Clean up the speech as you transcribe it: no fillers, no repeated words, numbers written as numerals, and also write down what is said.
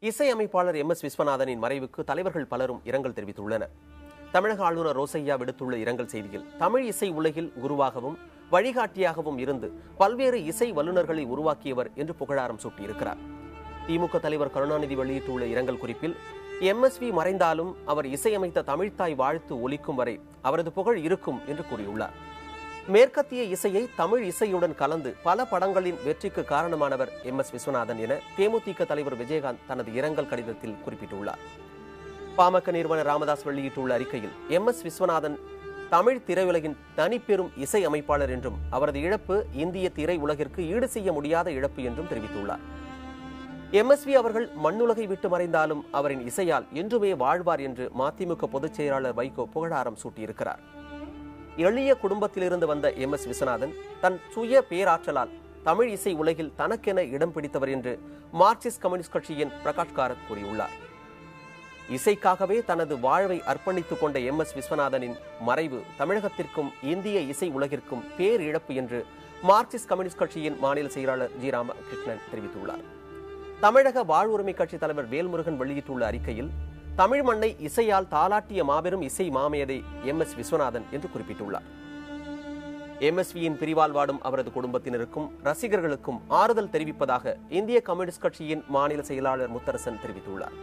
இசையமைப்பாளர் எம்.எஸ். விஸ்வநாதனின் மறைவுக்கு தலைவர்கள் பலரும் இரங்கல் தெரிவித்துள்ளனர். தமிழக ஆளுநர் ரோசையா விடுத்துள்ள இரங்கல் செய்தியில், தமிழ் இசை உலகில் குருவாகவும் வழிகாட்டியாகவும் இருந்து பல்வேறு இசை வல்லுநர்களை உருவாக்கியவர் என்று புகழாரம் சூட்டியிருக்கிறார். திமுக தலைவர் கருணாநிதி வெளியிட்டுள்ள இரங்கல் குறிப்பில், எம்.எஸ்.வி. மறைந்தாலும் அவர் இசையமைத்த தமிழ்த்தாய் வாழ்த்து ஒலிக்கும் வரை அவரது புகழ் இருக்கும் என்று கூறியுள்ளார். மேற்கத்திய இசையை தமிழ் இசையுடன் கலந்து பல படங்களின் வெற்றிக்கு காரணமானவர் எம்.எஸ். விஸ்வநாதன் என தேமுதிக தலைவர் விஜயகாந்த் தனது இரங்கல் கடிதத்தில் குறிப்பிட்டுள்ளார். பாமக நிறுவனர் ராமதாஸ் வெளியிட்டுள்ள அறிக்கையில், எம்.எஸ். விஸ்வநாதன் தமிழ் திரையுலகின் தனிப்பெரும் இசை அமைப்பாளர் என்றும் அவரது இழப்பு இந்திய திரை உலகிற்கு ஈடு செய்ய முடியாத இழப்பு என்றும் தெரிவித்துள்ளார். எம்.எஸ்.வி. அவர்கள் மண்ணுலகை விட்டு மறைந்தாலும் அவரின் இசையால் என்றுமே வாழ்வார் என்று மதிமுக பொதுச் செயலாளர் வைகோ புகழாரம் சூட்டியிருக்கிறார். எளிய குடும்பத்திலிருந்து வந்த எம்.எஸ். விஸ்வநாதன் தன் சுய பேராற்றலால் தமிழ் இசை உலகில் தனக்கென இடம் பிடித்தவர் என்று மார்க்சிஸ்ட் கம்யூனிஸ்ட் கட்சியின் பிரகாஷ் காரத் கூறியுள்ளார். இசைக்காகவே தனது வாழ்வை அர்ப்பணித்துக் கொண்ட எம்.எஸ். விஸ்வநாதனின் மறைவு தமிழகத்திற்கும் இந்திய இசை உலகிற்கும் பேரிழப்பு என்று மார்க்சிஸ்ட் கம்யூனிஸ்ட் கட்சியின் மாநில செயலாளர் ஜி. ராமகிருஷ்ணன் தெரிவித்துள்ளார். தமிழக வாழ்வுரிமை கட்சி தலைவர் வேல்முருகன் வெளியிட்டுள்ள அறிக்கையில், தமிழ் மண்ணை இசையால் தாலாட்டிய மாபெரும் இசை மாமேதை எம்.எஸ். விஸ்வநாதன் என்று குறிப்பிட்டுள்ளார். எம்.எஸ்.வியின் பிரிவால் வாடும் அவரது குடும்பத்தினருக்கும் ரசிகர்களுக்கும் ஆறுதல் தெரிவிப்பதாக இந்திய கம்யூனிஸ்ட் கட்சியின் மாநில செயலாளர் முத்தரசன் தெரிவித்துள்ளார்.